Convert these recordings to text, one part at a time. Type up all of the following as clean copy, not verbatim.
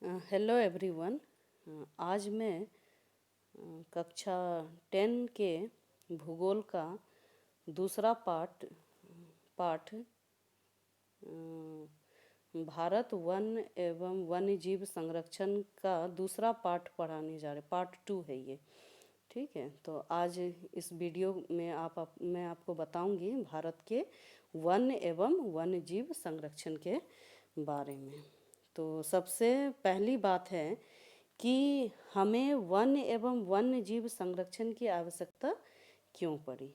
Hello everyone. आज मैं कक्षा 10 के भूगोल का दूसरा पाठ पाठ भारत वन एवं वन्य जीव संरक्षण का दूसरा पाठ पढ़ाने जा रहे। पार्ट 2 है ये। ठीक है, तो आज इस वीडियो में मैं आपको बताऊंगी भारत के वन एवं वन्य जीव संरक्षण के बारे में। तो सबसे पहली बात है कि हमें वन एवं वन्य जीव संरक्षण की आवश्यकता क्यों पड़ी।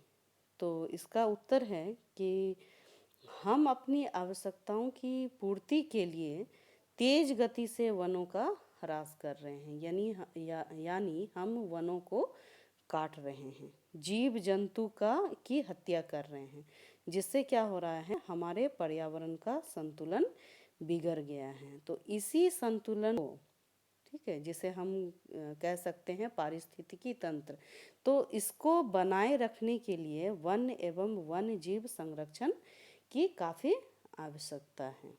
तो इसका उत्तर है कि हम अपनी आवश्यकताओं की पूर्ति के लिए तेज गति से वनों का ह्रास कर रहे हैं, यानी हम वनों को काट रहे हैं, जीव जंतु की हत्या कर रहे हैं, जिससे क्या हो रहा है, हमारे पर्यावरण का संतुलन बिगड़ गया है। तो इसी संतुलन को, ठीक है, जिसे हम कह सकते हैं पारिस्थितिकी तंत्र, तो इसको बनाए रखने के लिए वन एवं वन्य जीव संरक्षण की काफ़ी आवश्यकता है।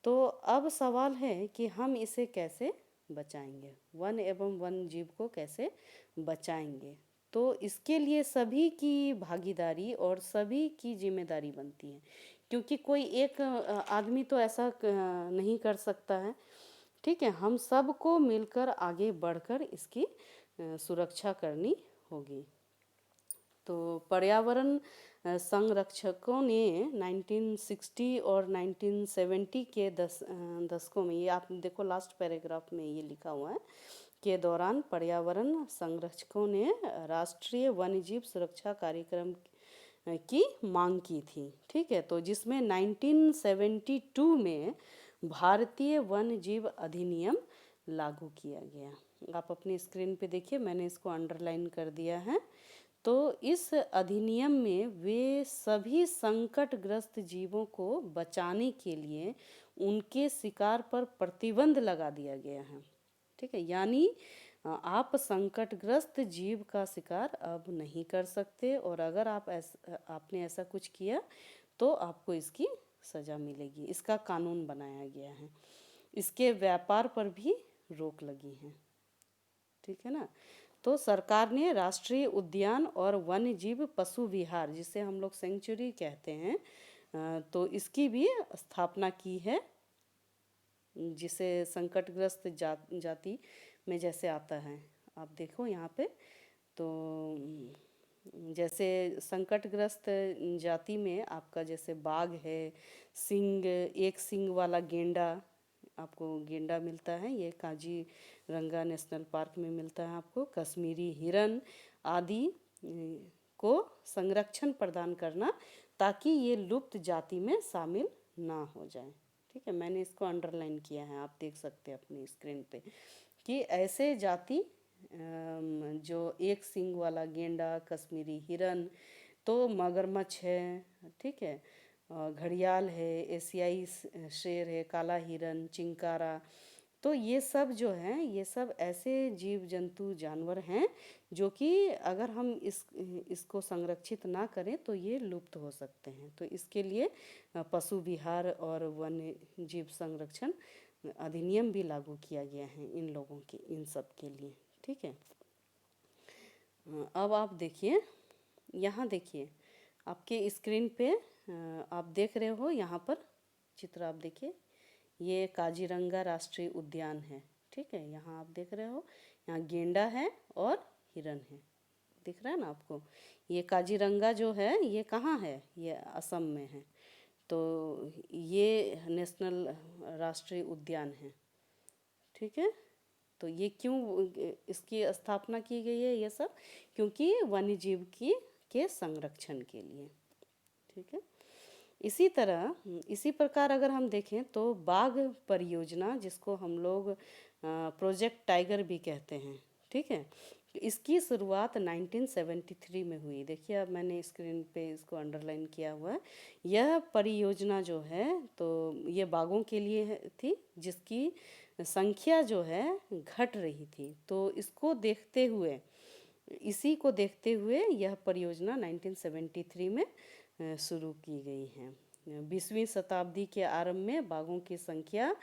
तो अब सवाल है कि हम इसे कैसे बचाएंगे, वन एवं वन्य जीव को कैसे बचाएंगे। तो इसके लिए सभी की भागीदारी और सभी की जिम्मेदारी बनती है, क्योंकि कोई एक आदमी तो ऐसा नहीं कर सकता है। ठीक है, हम सबको मिलकर आगे बढ़कर इसकी सुरक्षा करनी होगी। तो पर्यावरण संरक्षकों ने 1960 और 1970 के दशकों में, ये आप देखो लास्ट पैराग्राफ में ये लिखा हुआ है, के दौरान पर्यावरण संरक्षकों ने राष्ट्रीय वन्यजीव सुरक्षा कार्यक्रम की मांग की थी। ठीक है, तो जिसमें 1972 में भारतीय वन्यजीव अधिनियम लागू किया गया। आप अपनी स्क्रीन पे देखिए, मैंने इसको अंडरलाइन कर दिया है। तो इस अधिनियम में वे सभी संकटग्रस्त जीवों को बचाने के लिए उनके शिकार पर प्रतिबंध लगा दिया गया है। ठीक है, यानी आप संकटग्रस्त जीव का शिकार अब नहीं कर सकते, और अगर आपने ऐसा कुछ किया तो आपको इसकी सज़ा मिलेगी। इसका कानून बनाया गया है। इसके व्यापार पर भी रोक लगी है। ठीक है ना। तो सरकार ने राष्ट्रीय उद्यान और वन्य जीव पशु विहार, जिसे हम लोग सेंचुरी कहते हैं, तो इसकी भी स्थापना की है, जिसे संकटग्रस्त जाति में जैसे आता है। आप देखो यहाँ पे, तो जैसे संकटग्रस्त जाति में आपका जैसे बाघ है, एक सिंग वाला गेंडा, आपको गेंडा मिलता है, ये काजीरंगा नेशनल पार्क में मिलता है आपको। कश्मीरी हिरन आदि को संरक्षण प्रदान करना, ताकि ये लुप्त जाति में शामिल ना हो जाए। ठीक है, मैंने इसको अंडरलाइन किया है, आप देख सकते हैं अपनी स्क्रीन पे कि ऐसे जाति जो एक सींग वाला गेंडा, कश्मीरी हिरन, तो मगरमच्छ है, ठीक है, घड़ियाल है, एशियाई शेर है, काला हिरन, चिंकारा, तो ये सब जो हैं, ये सब ऐसे जीव जंतु जानवर हैं जो कि अगर हम इसको संरक्षित ना करें तो ये लुप्त हो सकते हैं। तो इसके लिए पशु विहार और वन्य जीव संरक्षण अधिनियम भी लागू किया गया है इन सब के लिए। ठीक है, अब आप देखिए, यहाँ देखिए आपके स्क्रीन पे आप देख रहे हो, यहाँ पर चित्र आप देखिए, ये काजीरंगा राष्ट्रीय उद्यान है। ठीक है, यहाँ आप देख रहे हो, यहाँ गेंडा है और हिरन है, दिख रहा है ना आपको। ये काजीरंगा जो है ये कहाँ है, ये असम में है। तो ये नेशनल राष्ट्रीय उद्यान है। ठीक है, तो ये क्यों इसकी स्थापना की गई है, ये सब क्योंकि वन्य जीव के संरक्षण के लिए। ठीक है, इसी प्रकार अगर हम देखें तो बाघ परियोजना, जिसको हम लोग प्रोजेक्ट टाइगर भी कहते हैं, ठीक है, इसकी शुरुआत 1973 में हुई। देखिए, अब मैंने स्क्रीन पे इसको अंडरलाइन किया हुआ है। यह परियोजना जो है, तो ये बाघों के लिए थी, जिसकी संख्या जो है घट रही थी। तो इसी को देखते हुए यह परियोजना 1973 में शुरू की गई है। 20वीं शताब्दी के आरंभ में बाघों की संख्या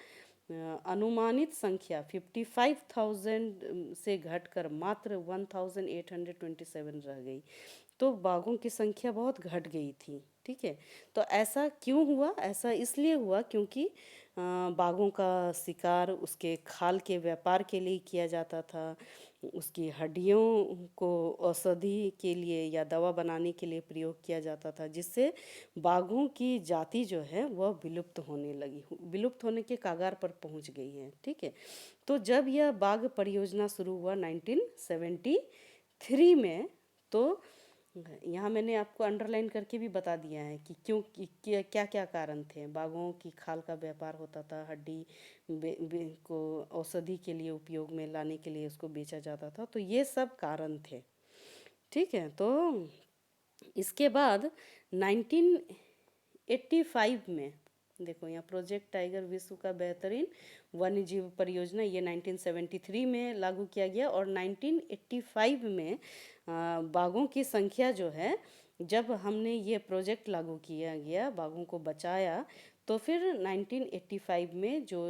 अनुमानित संख्या 55,000 से घटकर मात्र 1,827 रह गई। तो बाघों की संख्या बहुत घट गई थी। ठीक है, तो ऐसा क्यों हुआ? ऐसा इसलिए हुआ क्योंकि बाघों का शिकार उसके खाल के व्यापार के लिए किया जाता था, उसकी हड्डियों को औषधि के लिए या दवा बनाने के लिए प्रयोग किया जाता था, जिससे बाघों की जाति जो है वह विलुप्त होने लगी, विलुप्त होने के कगार पर पहुंच गई है। ठीक है, तो जब यह बाघ परियोजना शुरू हुआ 1973 में, तो यहाँ मैंने आपको अंडरलाइन करके भी बता दिया है कि क्यों, क्या क्या कारण थे। बाघों की खाल का व्यापार होता था, हड्डी को औषधि के लिए उपयोग में लाने के लिए उसको बेचा जाता था, तो ये सब कारण थे। ठीक है, तो इसके बाद 1985 में देखो यहाँ प्रोजेक्ट टाइगर विश्व का बेहतरीन वन्य जीव परियोजना, ये 1973 में लागू किया गया, और 1985 में बाघों की संख्या जो है, जब हमने ये प्रोजेक्ट लागू किया गया, बाघों को बचाया, तो फिर 1985 में जो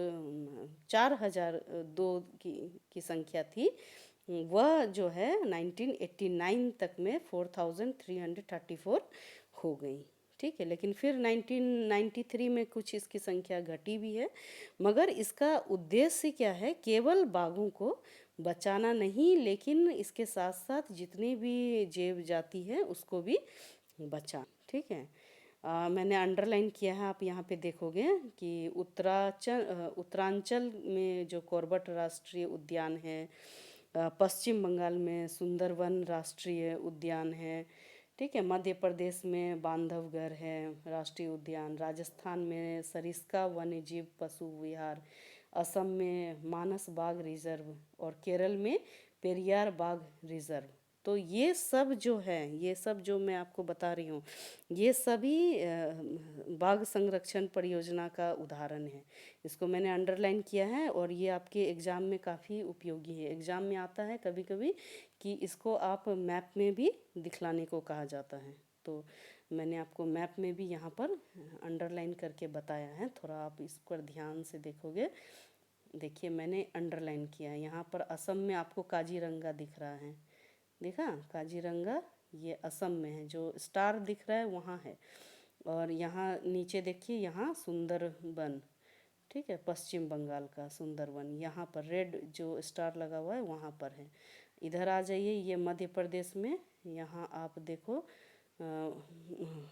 4,002 की संख्या थी, वह जो है 1989 तक में 4,334 हो गई। ठीक है, लेकिन फिर 1993 में कुछ इसकी संख्या घटी भी है, मगर इसका उद्देश्य क्या है? केवल बाघों को बचाना नहीं, लेकिन इसके साथ साथ जितनी भी जैव जाति है उसको भी बचा। ठीक है, मैंने अंडरलाइन किया है, आप यहाँ पे देखोगे कि उत्तरांचल में जो कॉर्बेट राष्ट्रीय उद्यान है, पश्चिम बंगाल में सुंदरवन राष्ट्रीय उद्यान है, ठीक है, मध्य प्रदेश में बांधवगढ़ है राष्ट्रीय उद्यान, राजस्थान में सरिस्का वन्यजीव पशु विहार, असम में मानस बाघ रिजर्व, और केरल में पेरियार बाघ रिजर्व। तो ये सब जो है, ये सब जो मैं आपको बता रही हूँ, ये सभी बाघ संरक्षण परियोजना का उदाहरण है। इसको मैंने अंडरलाइन किया है, और ये आपके एग्ज़ाम में काफ़ी उपयोगी है। एग्ज़ाम में आता है कभी कभी कि इसको आप मैप में भी दिखलाने को कहा जाता है, तो मैंने आपको मैप में भी यहाँ पर अंडरलाइन करके बताया है। थोड़ा आप इस पर ध्यान से देखोगे, देखिए मैंने अंडरलाइन किया है। यहाँ पर असम में आपको काजीरंगा दिख रहा है, देखा काजीरंगा, ये असम में है, जो स्टार दिख रहा है वहाँ है। और यहाँ नीचे देखिए, यहाँ सुंदरबन, ठीक है, पश्चिम बंगाल का सुंदरवन, यहाँ पर रेड जो स्टार लगा हुआ है वहाँ पर है। इधर आ जाइए, ये मध्य प्रदेश में, यहाँ आप देखो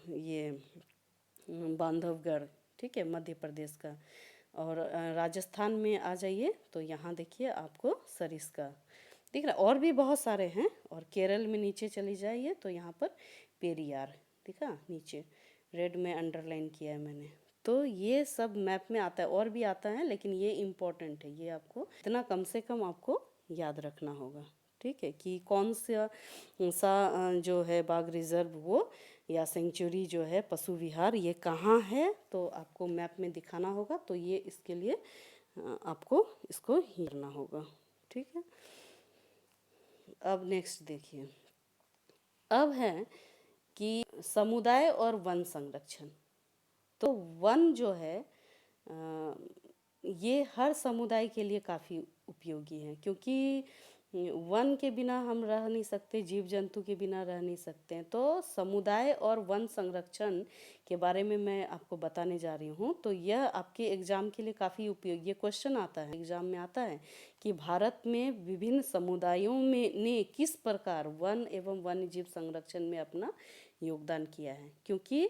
ये बांधवगढ़, ठीक है, मध्य प्रदेश का। और राजस्थान में आ जाइए तो यहाँ देखिए आपको सरिस्का दिख रहा, और भी बहुत सारे हैं। और केरल में नीचे चली जाइए तो यहाँ पर पेरियार दिखा, नीचे रेड में अंडरलाइन किया है मैंने। तो ये सब मैप में आता है, और भी आता है, लेकिन ये इम्पोर्टेंट है, ये आपको इतना कम से कम आपको याद रखना होगा। ठीक है, कि कौन सा जो है बाघ रिजर्व वो या सेंचुरी जो है पशु विहार, ये कहाँ है, तो आपको मैप में दिखाना होगा। तो ये इसके लिए आपको इसको ही करना होगा। ठीक है, अब नेक्स्ट देखिए, अब है कि समुदाय और वन संरक्षण। तो वन जो है ये हर समुदाय के लिए काफ़ी उपयोगी है, क्योंकि वन के बिना हम रह नहीं सकते, जीव जंतु के बिना रह नहीं सकते हैं। तो समुदाय और वन संरक्षण के बारे में मैं आपको बताने जा रही हूँ। तो यह आपके एग्ज़ाम के लिए काफ़ी उपयोगी, ये क्वेश्चन आता है एग्ज़ाम में, आता है कि भारत में विभिन्न समुदायों में ने किस प्रकार वन एवं वन्य जीव संरक्षण में अपना योगदान किया है। क्योंकि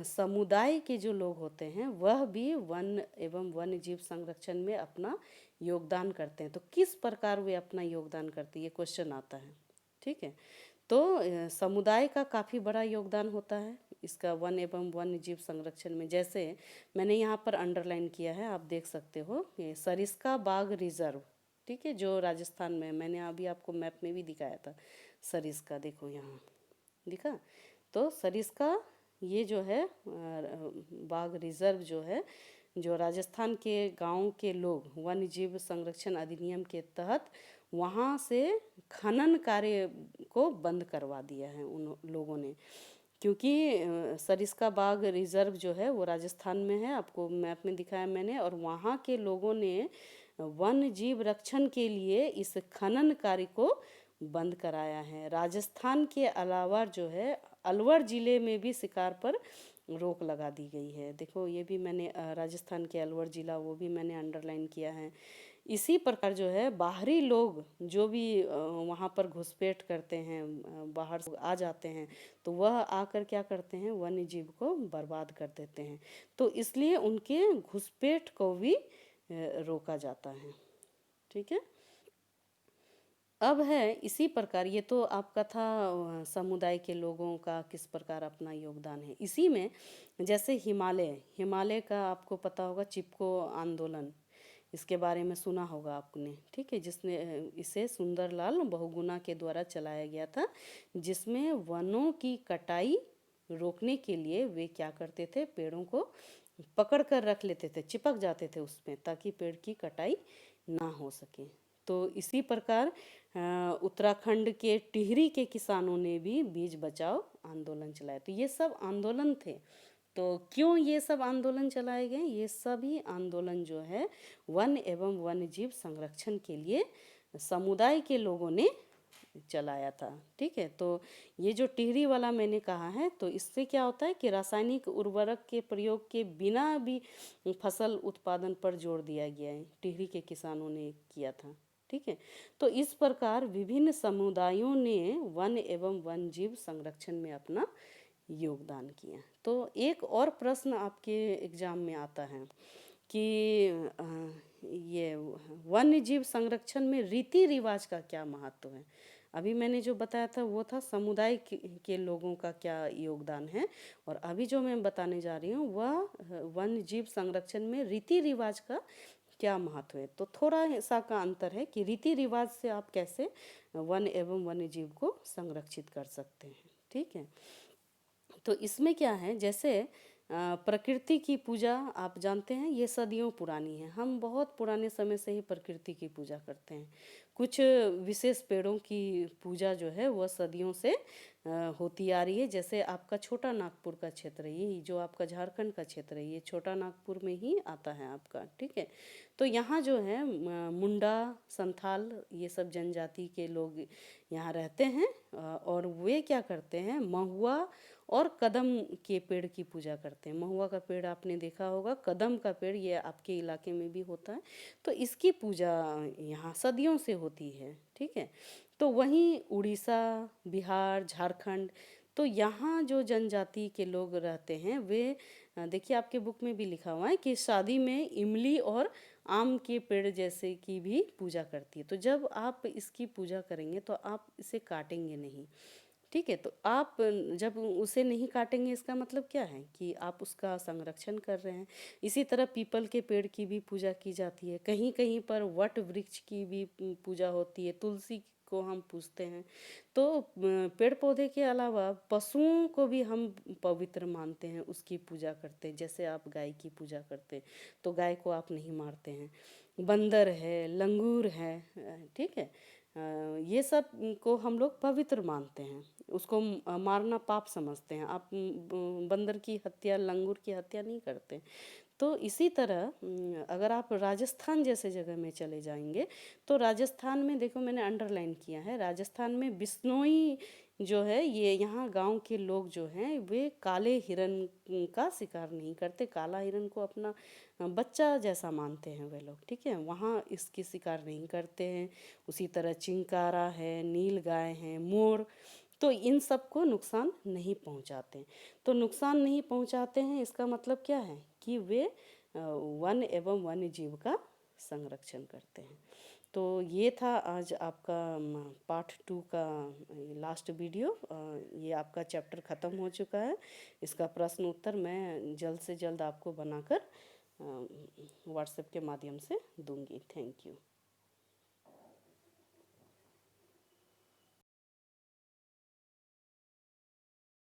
समुदाय के जो लोग होते हैं वह भी वन एवं वन्य जीव संरक्षण में अपना योगदान करते हैं। तो किस प्रकार वे अपना योगदान करते हैं, ये क्वेश्चन आता है। ठीक है, तो समुदाय का काफ़ी बड़ा योगदान होता है इसका वन एवं वन्य जीव संरक्षण में। जैसे मैंने यहाँ पर अंडरलाइन किया है, आप देख सकते हो, ये सरिस्का बाघ रिजर्व, ठीक है, जो राजस्थान में, मैंने अभी आपको मैप में भी दिखाया था सरिस्का, देखो यहाँ दिखा। तो सरिस्का ये जो है बाघ रिजर्व जो है, जो राजस्थान के गांव के लोग वन्य जीव संरक्षण अधिनियम के तहत वहाँ से खनन कार्य को बंद करवा दिया है उन लोगों ने, क्योंकि सरिस्का बाघ रिजर्व जो है वो राजस्थान में है, आपको मैप में दिखाया मैंने। और वहाँ के लोगों ने वन जीव रक्षण के लिए इस खनन कार्य को बंद कराया है। राजस्थान के अलावा जो है अलवर ज़िले में भी शिकार पर रोक लगा दी गई है। देखो ये भी मैंने राजस्थान के अलवर ज़िला वो भी मैंने अंडरलाइन किया है। इसी प्रकार जो है बाहरी लोग जो भी वहाँ पर घुसपैठ करते हैं, बाहर से आ जाते हैं, तो वह आकर क्या करते हैं, वन्य जीव को बर्बाद कर देते हैं। तो इसलिए उनके घुसपैठ को भी रोका जाता है। ठीक है। अब है इसी प्रकार, ये तो आपका था समुदाय के लोगों का किस प्रकार अपना योगदान है। इसी में जैसे हिमालय, हिमालय का आपको पता होगा चिपको आंदोलन, इसके बारे में सुना होगा आपने। ठीक है, जिसने इसे सुंदरलाल बहुगुणा के द्वारा चलाया गया था, जिसमें वनों की कटाई रोकने के लिए वे क्या करते थे, पेड़ों को पकड़ कर रख लेते थे, चिपक जाते थे उसमें, ताकि पेड़ की कटाई ना हो सके। तो इसी प्रकार उत्तराखंड के टिहरी के किसानों ने भी बीज बचाओ आंदोलन चलाया। तो ये सब आंदोलन थे। तो क्यों ये सब आंदोलन चलाए गए? ये सभी आंदोलन जो है वन एवं वन्य जीव संरक्षण के लिए समुदाय के लोगों ने चलाया था। ठीक है, तो ये जो टिहरी वाला मैंने कहा है, तो इससे क्या होता है कि रासायनिक उर्वरक के प्रयोग के बिना भी फसल उत्पादन पर जोर दिया गया है, टिहरी के किसानों ने किया था। ठीक है, तो इस प्रकार विभिन्न समुदायों ने वन एवं वन्य जीव संरक्षण में अपना योगदान किया। तो एक और प्रश्न आपके एग्जाम में आता है कि ये वन्य जीव संरक्षण में रीति रिवाज का क्या महत्व है। अभी मैंने जो बताया था वो था समुदाय के लोगों का क्या योगदान है, और अभी जो मैं बताने जा रही हूँ वह वन्य जीव संरक्षण में रीति रिवाज का क्या महत्व है। तो थोड़ा सा का अंतर है कि रीति रिवाज से आप कैसे वन एवं वन्य जीव को संरक्षित कर सकते हैं। ठीक है, तो इसमें क्या है, जैसे प्रकृति की पूजा आप जानते हैं ये सदियों पुरानी है। हम बहुत पुराने समय से ही प्रकृति की पूजा करते हैं। कुछ विशेष पेड़ों की पूजा जो है वह सदियों से होती आ रही है। जैसे आपका छोटा नागपुर का क्षेत्र है, ये जो आपका झारखंड का क्षेत्र है, ये छोटा नागपुर में ही आता है आपका। ठीक है, तो यहाँ जो है मुंडा, संथाल, ये सब जनजाति के लोग यहाँ रहते हैं, और वे क्या करते हैं, महुआ और कदम के पेड़ की पूजा करते हैं। महुआ का पेड़ आपने देखा होगा, कदम का पेड़ ये आपके इलाके में भी होता है। तो इसकी पूजा यहाँ सदियों से होती है। ठीक है, तो वहीं उड़ीसा, बिहार, झारखंड, तो यहाँ जो जनजाति के लोग रहते हैं वे देखिए आपके बुक में भी लिखा हुआ है कि शादी में इमली और आम के पेड़ जैसे की भी पूजा करती है। तो जब आप इसकी पूजा करेंगे तो आप इसे काटेंगे नहीं। ठीक है, तो आप जब उसे नहीं काटेंगे इसका मतलब क्या है कि आप उसका संरक्षण कर रहे हैं। इसी तरह पीपल के पेड़ की भी पूजा की जाती है, कहीं कहीं पर वट वृक्ष की भी पूजा होती है, तुलसी को हम पूजते हैं। तो पेड़ पौधे के अलावा पशुओं को भी हम पवित्र मानते हैं, उसकी पूजा करते हैं। जैसे आप गाय की पूजा करते हैं तो गाय को आप नहीं मारते हैं। बंदर है, लंगूर है, ठीक है, ये सब को हम लोग पवित्र मानते हैं, उसको मारना पाप समझते हैं। आप बंदर की हत्या, लंगूर की हत्या नहीं करते। तो इसी तरह अगर आप राजस्थान जैसे जगह में चले जाएंगे तो राजस्थान में देखो मैंने अंडरलाइन किया है, राजस्थान में बिश्नोई जो है, ये यहाँ गांव के लोग जो हैं वे काले हिरन का शिकार नहीं करते। काला हिरन को अपना बच्चा जैसा मानते हैं वे लोग। ठीक है, वहाँ इसकी शिकार नहीं करते हैं। उसी तरह चिंकारा है, नील गाय है, मोर, तो इन सब को नुकसान नहीं पहुंचाते। तो नुकसान नहीं पहुंचाते हैं इसका मतलब क्या है कि वे वन एवं वन्य जीव का संरक्षण करते हैं। तो ये था आज आपका पार्ट 2 का लास्ट वीडियो। ये आपका चैप्टर ख़त्म हो चुका है। इसका प्रश्न उत्तर मैं जल्द से जल्द आपको बनाकर व्हाट्सएप के माध्यम से दूंगी। Thank you.